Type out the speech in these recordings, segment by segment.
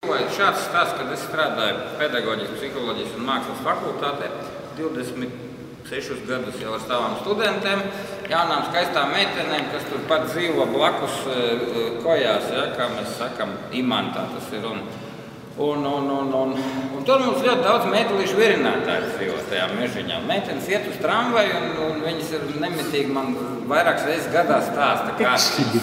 Šāds stāsts, kad es strādāju pedagoģijas, psiholoģijas un mākslas fakultātē 26 gadus jau ar savām studentēm, jaunām skaistām meitenēm, kas tur pat dzīvo blakus kojās, ja, kā mēs sakam, imantā tas ir. Un tur mums ļoti daudz meitelīšu virinātāju dzīvo tajā mežiņā. Meitenes iet uz tramvaju un viņas ir nemitīgi man vairākas reizes gadā stāsta, kā satiek,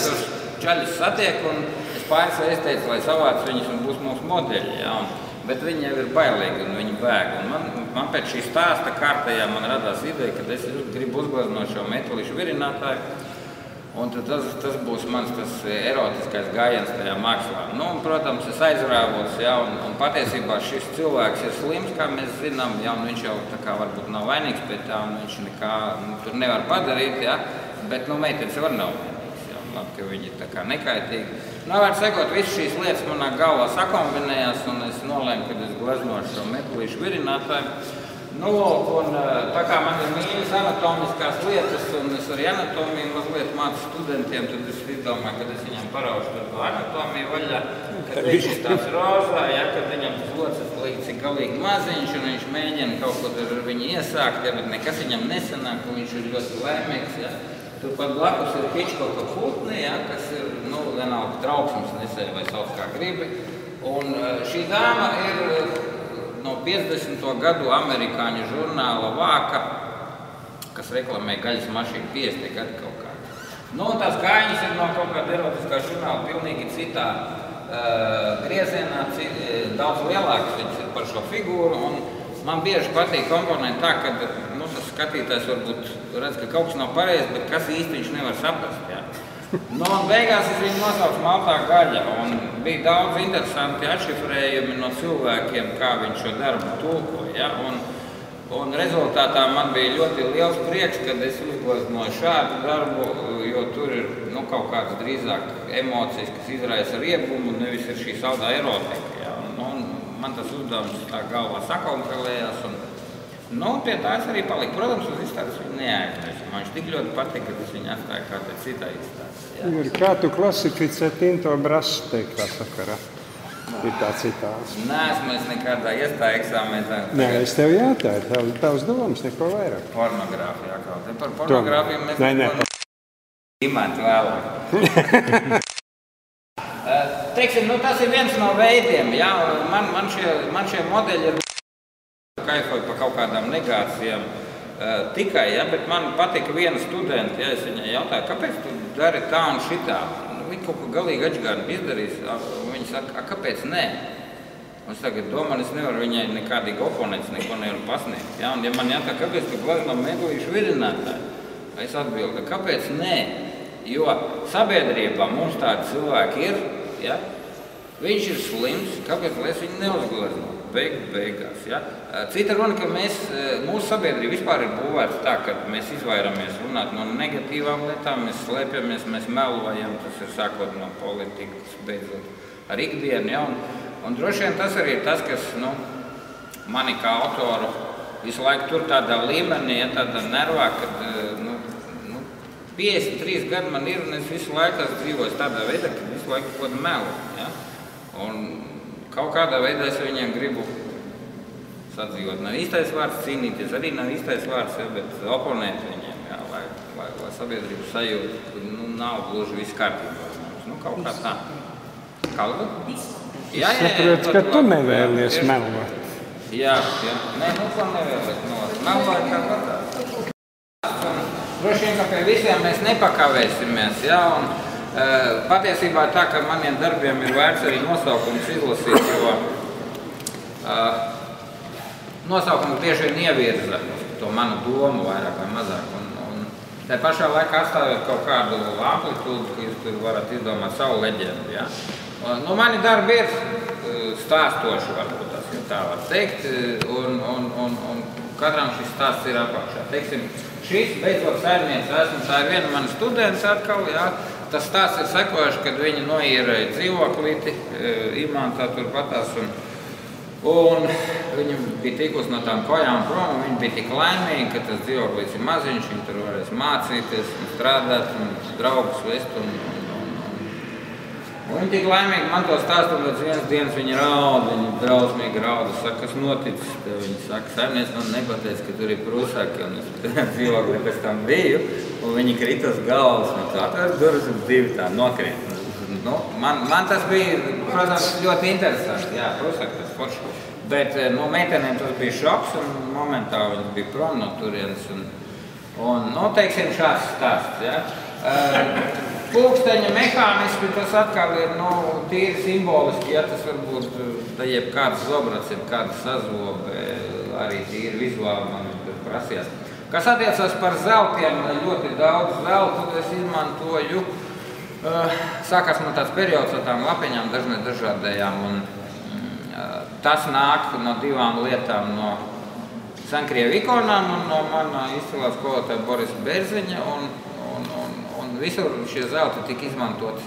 tur čaļus satiek un pāris reizes teica, lai savāc viņus un būs mūsu modeļi, ja, bet viņi jau ir bailīgi un viņi bēg. Un man pēc šī stāsta kārtējā man radās ideja, ka es gribu uzgleznot šo meitelīšu virinātāju, un tas būs mans tas erotiskais gājiens tajā mākslā. Nu, un, protams, es aizrāvos, ja, un patiesībā šis cilvēks ir slims, kā mēs zinām, ja, un viņš jau tā kā varbūt nav vainīgs pie tā, un viņš nekā tur nevar padarīt, ja, bet, nu, meitenes var nav vainīgs, ja, un labi, ka viņi tā kā nekaitīgi. Nu, var sakot, visas šīs lietas manā galvā sakombinējās, un es nolēmu, kad es gleznošu šo metelīšu virinātāju. Nu, un tā kā man ir mīļas anatomiskās lietas, un es arī anatomiju mazliet mācu studentiem, tad es izdomāju, kad es viņam paraušu to anatomiju vaļā, kad viņš ir tāds rozā, ja, kad viņam tas locis līdz ir galīgi maziņš, un viņš mēģina kaut ko ar viņu iesākt, ja, bet nekas viņam nesanāk, un viņš ir ļoti laimīgs. Ja. Turpat blakus ir Hičkoka putni, ja, kas ir, nu, vienalga trauksmes nesēja vai sauc kā gribi. Un šī dāma ir no 50. gadu amerikāņu žurnāla Vāka, kas reklamē gaļas mašīnu 50. gadu kaut kā. Nu, un tās kājiņas ir no kaut kāda erotiskā žurnāla pilnīgi citā griezienā, daudz lielākas viņas ir par šo figūru. Un man bieži patīk komponenti tā, ka nu, tas skatītājs varbūt redz, ka kaut kas nav pareizi, bet kas īsti viņš nevar saprast. Ja. Nu, un beigās es viņu nosaucu Maltā gaļa, un bija daudz interesanti atšifrējumi no cilvēkiem, kā viņš šo darbu tulkoja. Ja. Un rezultātā man bija ļoti liels prieks, kad es uzgleznoju šādu darbu, jo tur ir nu, kaut kādas drīzāk emocijas, kas izraisa riebumu, nevis ir šī saldā erotika. Ja. Un man tas uzdevums tā galvā sakontrolējās, un nu, pie tā es arī paliku. Protams, uz izstādes viņu neaizmirsu. Man viņš tik ļoti patīk, ka es viņu atstāju kādai citai izstādes. Kā tu klasificē Tinto Brass teiktā sakarā? Ir tā citāds. Neesmu es nekādā iestāja eksāmenā. Nē, es tev jautāju, tavs domas, neko vairāk. Pornogrāfijā kaut kā. Par pornogrāfiju mēs... Nē. Imantu vēlāk. Teiksim, nu, tas ir viens no veidiem. Ja? Man šie modeļi ir kaifoju pa kaut kādām negācijām tikai, ja? Bet man patika viena studenta, ja es viņai jautāju, kāpēc tu dari tā un šitā? Viņa kaut ko galīgi atžgārni izdarīs, un viņa saka, kāpēc nē? Un es tagad domāju, es nevaru viņai nekādīgi oponents, neko nevaru pasniegt. Ja? Un ja man jātā, kāpēc tu glezno metelīšu virinātāju? Es atbildu, kāpēc nē? Jo sabiedrībā mums tādi cilvēki ir, ja? Viņš ir slims, kāpēc es viņu neuzgleznotu? Beigās. Ja? Cita runa, ka mūsu sabiedrība vispār ir būvēta tā, ka mēs izvairamies runāt no negatīvām lietām, mēs slēpjamies, mēs melojam, tas ir sākot no politikas, beidzot ar ikdienu. Ja? Un droši vien tas arī ir tas, kas nu, mani kā autoru visu laiku tur tādā līmenī, ja, tādā nervā, kad 53 gadi man ir, un es visu laiku dzīvoju tādā veidā, ka visu laiku kaut ko melu. Ja? Un kaut kādā veidā es viņiem gribu sadzīvot. Nav īstais vārds cīnīties, arī nav īstais vārds, ja, bet oponēt viņiem, ja, lai sabiedrību sajūta, ka nu, nav gluži viss kārtībā. Nu, kaut kā tā. Kaldu? Jā. Saprot, ka tu nevēlies melot. Jā. Nē, nu, ko nevēlies melot. Melot kā patā. Droši vien, ka pie visiem mēs nepakavēsimies, ja, un patiesībā tā, ka maniem darbiem ir vērts arī nosaukums izlasīt, jo nosaukums bieži vien ievirza to manu domu vairāk vai mazāk. Un tā pašā laikā atstājot kaut kādu amplitūdu, ka jūs tur varat izdomāt savu leģendu. Ja? Nu, mani darbi ir stāstoši, varbūt tas, ja tā var teikt, un katram šis stāsts ir apakšā. Teiksim, šis beidzot saimnieks esmu, tā ir viena mana students atkal, ja? Tas stāsts ir sekojuši, kad viņi noīrēja dzīvoklīti Imantā turpatās, un viņi bija tikus no tām kojām prom, un viņi bija tik laimīgi, ka tas dzīvoklīts ir maziņš, viņi tur varēs mācīties un strādāt, un draugus vest, Viņi tik laimīgi man to stāsta, un pēc vienas dienas viņi raud, viņi drausmīgi rauda, saka, kas noticis. Viņi saka, saimnieks man nepateica, ka tur ir prusaki, un es dzīvoklī pēc tam biju, un viņi krita uz galvas, un tā atvērs durvis un divi tā nokrīt. Nu, man tas bija, protams, ļoti interesanti, jā, prusaki tas forši. Bet no meitenēm tas bija šoks, un momentāli viņas bija prom no turienes, un nu, teiksim, šāds stāsts, jā. Pulksteņa mehānismi, tas atkal ir tīri simboliski, ja tas varbūt jebkāds zobrats, jebkāda sazobe, arī tīri vizuāli man prasījās. Kas attiecas par zeltiem, ļoti daudz zeltu es izmantoju. Sākās man tāds periods ar tām lapiņām dažādējām, un tas nāk no divām lietām, no Senkrievu ikonām un no mana izcilā skolotāja Borisa Bērziņa, un visur šie zelti tika izmantoti,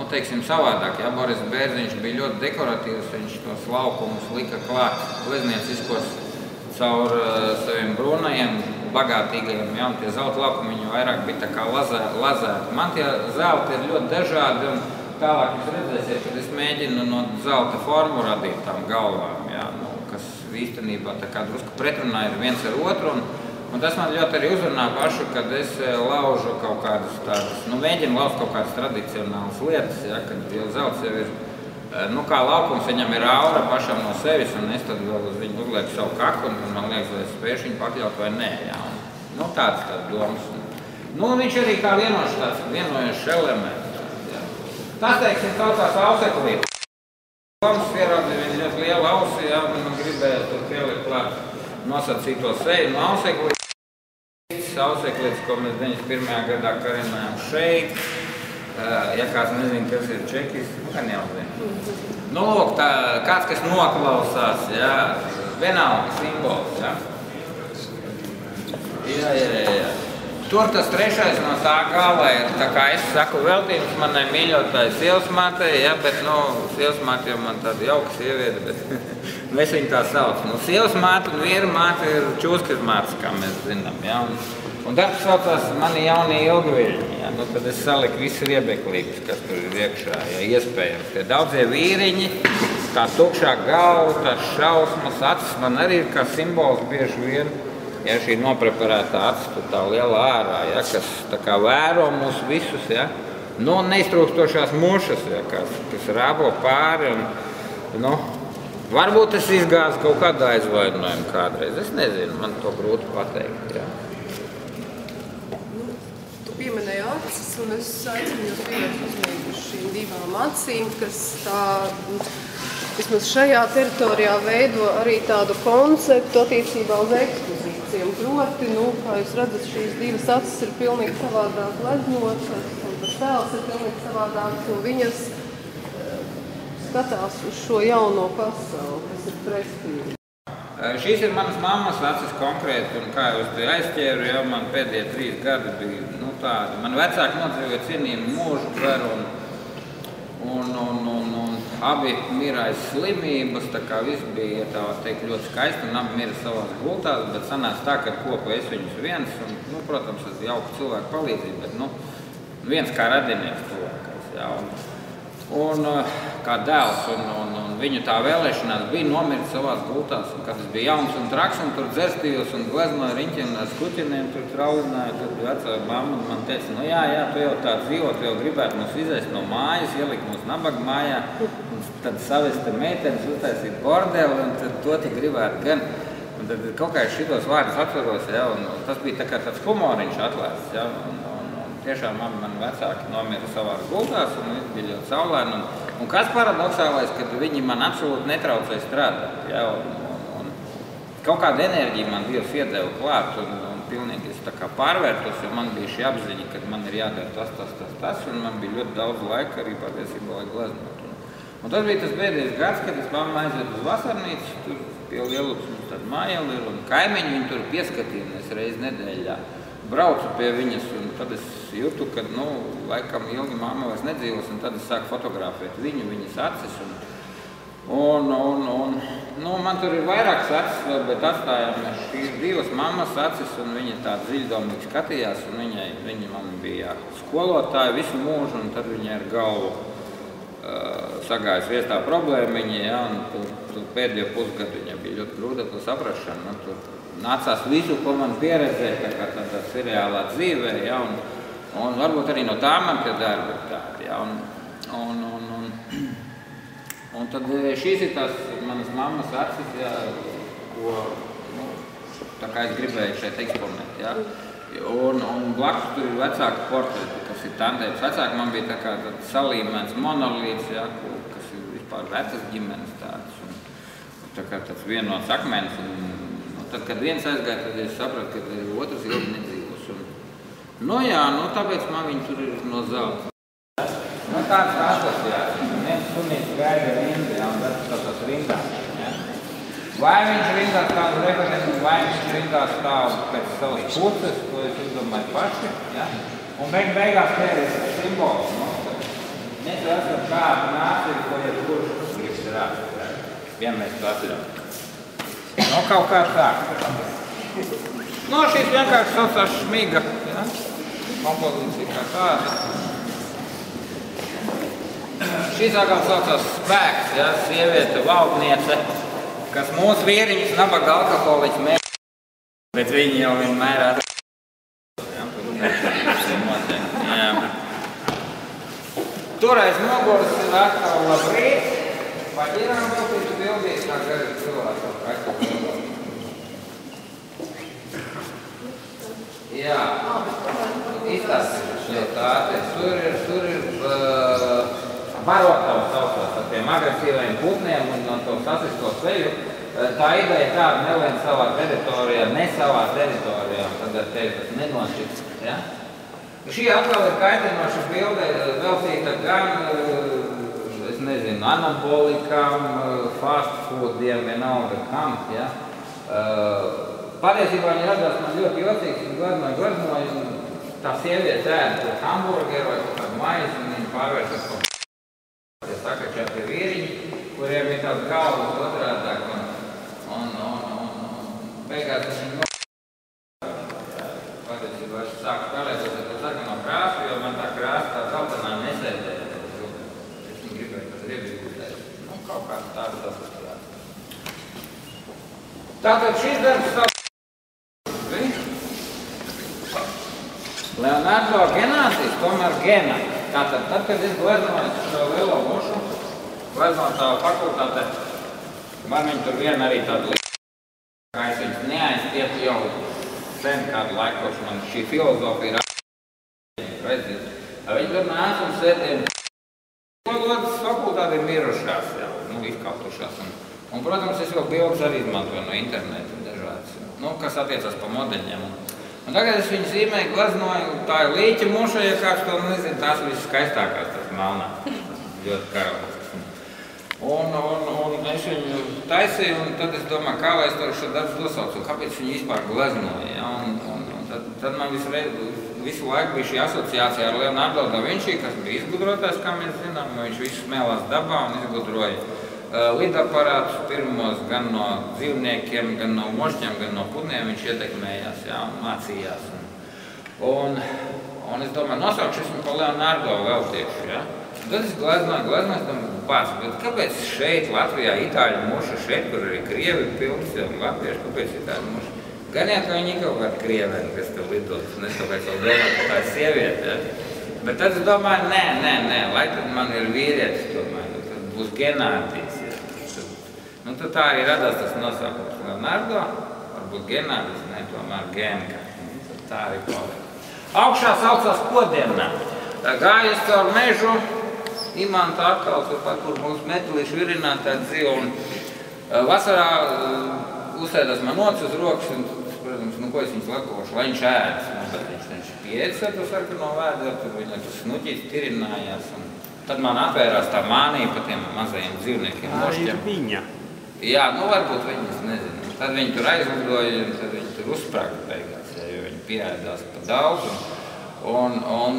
teiksim, savādāk. Ja? Boris Bērziņš bija ļoti dekoratīvs, viņš tos laukumus lika klāt gleznieciskos caur saviem brūnajiem, bagātīgajiem, ja? Un tie zelta laukumi viņi vairāk bija tā kā lazēti. Man tie zelti ir ļoti dažādi, un tālāk jūs redzēsiet, kad es mēģinu no zelta formu radīt tām galvām, ja? Kas īstenībā tā kā drusku pretrunā ir viens ar otru. Un tas man ļoti arī uzrunā pašu, kad es laužu kaut kādas tādas, mēģinu lauzt kaut kādas tradicionālas lietas, ja, kad jau zelts jau ir, kā laukums viņam ir aura pašam no sevis, un es tad vēl uz viņu uzlieku savu kaku, un man liekas, vai es spēšu viņu pakļaut vai nē, ja. Tāds domas. Viņš arī kā vienojošs elements. Ja. Tas, teiksim, saucās auseklīte. Domas pierādīja viņa ļoti liela ausi, ja, un man gribēja tur pielikt klāt nosacīto seju no auseklītes. Auseklītes, ko mēs 91. gadā karinājām šeit. Ja kāds nezina, kas ir čekis, gan jau zina. Lūk, kāds, kas noklausās, jā, vienalga simbols, jā. Jā. Tur tas trešais no tā gala ir, tā kā es saku, veltījums manai mīļotāji sievasmātei, jā, bet, sievasmāte jau man tāda jauka sieviete, bet es viņu tā saucu. Sievasmāte un vīra māte ir čūskas mātes, kā mēs zinām, jā. Un darbs saucās mani jaunie ilgviļņi, ja? Tad es saliku visu riebeklības, kas tur ir iekšā, ja iespējams. Tie daudzie vīriņi, tā tukšā galva, tās šausmas, acis man arī ir kā simbols bieži vien, ja šī nopreparētā acis, tur tā liela ārā, ja? Kas tā kā vēro mūs visus, ja? Neiztrūkstošās mušas, ja? Kas rābo pāri, un, varbūt es izgāzu kaut kādu aizvainojumu kādreiz, es nezinu, man to grūti pateikt, ja? Pieminēja acis, un es aicinu jūs pievērst uzmanību uz šīm divām acīm, kas vismaz šajā teritorijā veido arī tādu konceptu attiecībā uz ekspozīcijām. Proti, kā jūs redzat, šīs divas acis ir pilnīgi savādāk gleznotas, un tas tēls ir pilnīgi savādāks, un viņas skatās uz šo jauno pasauli, kas ir prestīvi. Šīs ir manas mammas acis konkrēti, un kā jūs te aizķēru, ja man pēdējie 3 gadi bija tādi. Man vecāki nodzīvoja cienījumu mūžu tveru, un abi mira aiz slimības, tā kā viss bija, tā teikt, ļoti skaisti, un abi mira savās gultās, bet sanāca tā, ka kopā es viņus viens, un, protams, tas jauka cilvēku palīdzība, bet, viens kā radinieks cilvēkais, jā, un kā dēls, un viņu tā vēlēšanās bija nomirt savās gultās, un kad es biju jauns un traks, un tur dzerstījos un gleznoju riņķiem ar skuķiniem, tur traulināju, tur vecā mamma man teica, jā, tu jau tā dzīvo, tu jau gribētu mums izēst no mājas, ielikt mums nabaga mājā, un tad savest meitenes, uztaisīt bordeli, un tad to tik gribētu gan. Un tad kaut kā šitos vārdus atceros, ja, un tas bija tā kā tāds humoriņš atlēsts, ja, un tiešām mani vecāki nomira savās gultās, un viss bija ļoti saulaini. Un kas paradoxālais, kad viņi man absolūti netraucēja strādāt, ja, un kaut kāda enerģija man Dievs iedeva klāt, un pilnīgi es tā kā pārvērtos, jo man bija šī apziņa, ka man ir jādara tas, un man bija ļoti daudz laika arī patiesībā, lai gleznot. Un tas bija tas bēdējais gads, kad es mamma aiziet uz vasarnīcu, tur pie Lielupas mums tāda mājali ir, un kaimiņi viņi tur pieskatījumies reizi nedēļā. Braucu pie viņas, un tad es jūtu, ka, laikam ilgi mamma vairs nedzīvos, un tad es sāku fotografēt viņas acis, un man tur ir vairākas acis vēl, bet atstājām šīs divas mammas acis, un viņa tā dziļdomīgi skatījās, un viņa man bija skolotāja visu mūžu, un tad viņa ar galvu sagājusi viestā problēmiņa, ja, un tur pēdējo pusgadu viņai bija ļoti grūta to saprašana. Nu, tur nācās visu, ko man pieredzēja, tā kā tādā seriālā dzīvē, ja, un varbūt arī no tā man pie darba tādi, ja, un tad šīs ir tās manas mammas acis, ja, ko, nu, tā kā es gribēju šeit eksponēt, ja. Un blakus tur ir vecāka portreti, kas ir tandēms. Vecāka man bija tā kā salīmēns monolīts, ja, kas ir vispār vecas ģimenes tādas. Un tā kā tāds vienots akmens. Un tad, kad viens aizgāja, tad es sapratu, ka otrs ilgi nedzīvos. Nu jā, nu tāpēc man viņi tur ir no zelta. Nu tāds asociācijas. Viens sunīts gaida rindu, ja, un tas rindā. Ja. Vai viņš rindā stāv referendumu, vai viņš rindā stāv pēc savas puses, to es izdomāju paši. Ja? Un beigās te ir simbols. Nu, mēs esam kāda nācija, ko ir kurš gribas rākt. Ja mēs to atļaujam. Nu, kaut kā tā. Nu, šīs vienkārši saucās šmiga. Ja? Kompozīcija kā tāda. Šīs atkal saucās spēks, ja? Sieviete, valdniece. Kas mūsu vieriņus nabaga alkoholiķi mērķi, bet viņi jau vienmēr jā. Toreiz noguris ir atkal labrīt, paģirām vēl pēc bildīt, kā gari cilvēks. Jā, izstāstīt šo tādi. Tur ir barotavs saucās ar tiem agresīvajiem putniem un to sasisto seju. Tā ideja tāda nelien savā teritorijā, ne savā teritorijā, tad te ir tas nenošķirs. Ja? Šī atkal ir kaitinoša bilde, veltīta gan, es nezinu, anabolikam, fast foodiem, vienalga kam. Ja? Patiesībā viņi radās man ļoti jocīgs un glaznoja. Tā sieviete ēda to hamburgeru vai kādu maizi un viņi pārvēršas kaut kā. Es saku, ka šeit ir vīriņi, kuriem ir tāds galvas otrādāk un beigās es viņu patiesībā es sāku spēlēties ar to sarkano krāsu, jo man tā krāsa tā zeltenā nesēdēja. Es viņu gribēju pat riebīgi uztēt. Nu, kaut kāds tāds asociāts. Tātad šis darbs stāv Leonardo Genātis, tomēr Gena. Tātad, kad es gleznoju šo lielo mušu, gleznotā fakultātē, man viņi tur vien arī tādu kā es viņus neaizstietu jau sen kādu laiku, kurš man šī filozofija ir reizīt. Viņi tur nāca un sēdien. Valodas fakultāte ir mirušās, jau, nu, izkautušās. Un, protams, es vēl bildes arī izmantoju no interneta dažādas, nu, kas attiecas pa modeļiem. Un tagad es viņu zīmēju, gleznoju, tā ir līķa muša, ja kāds to nezina, tās viss skaistākās, tas melnās, ļoti karalisks. Un es viņu taisīju, un tad es domāju, kā lai es šo darbu nosaucu, kāpēc viņu vispār gleznoju. Ja? Un tad man visu laiku bija šī asociācija ar Leonardo da Vinci, kas bija izgudrotājs, kā mēs zinām, viņš visu smēlās dabā un izgudroja lidaparātus pirmos gan no dzīvniekiem, gan no mošķiem, gan no putniem viņš ietekmējās, jā, un mācījās. Un es domāju, nosaukšu esmu pa Leonardo veltīšu, jā. Tad es gleznoju, bet kāpēc šeit, Latvijā, itāļu muša, šeit, kur arī krievi pilns, un latvieši, kāpēc itāļu muša? Gan jau, ka viņi kaut kādi krieveni, kas te lidos, un es tāpēc vēl domāju, ka tā ir sieviete, jā. Bet tad es domāju, nē, lai tad man ir vīrietis, domāju, tad būs Genātis. Nu, tad tā arī radās tas nosaukums Leonardo, varbūt Genātis, ne, tomēr Genka. Tā arī paliek. Augšā saucās Kodienā. Gājas caur mežu, Imanta atkal, turpat, kur mūsu metālīšu virinātāji dzīvo. Un vasarā uzsēdās man nots uz rokas, un, protams, nu, ko es viņus lakošu, lai viņš ēdas. Bet viņš pieedz ar to sarkano vēdru, tur viņa tas snuķīts tirinājās. Un tad man atvērās tā mānija pa tiem mazajiem dzīvniekiem mošķiem. Ir viņa. Jā, nu varbūt viņas, nezinu. Tad viņi tur aizlidoja, un tad viņi tur uzsprāga beigās, jo viņi pieēdās pa daudz. Un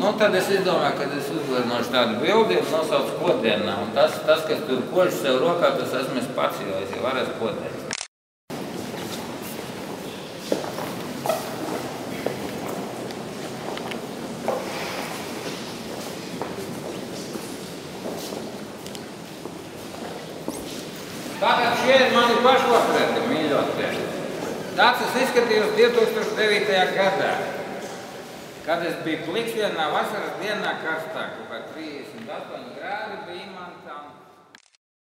nu, tad es izdomāju, ka es uzgleznošu tādu bildi un nosaucu Kodienā. Un tas, kas tur kož sev rokā, tas esmu es pats, jo es jau varēs Kodienas. Tātad šie ir mani pašportreti, mīļotie. Tāds es izskatījos 2009. gadā, kad es biju pliks vienā vasaras dienā karstā, kaut kā 38 grādi bija imantā.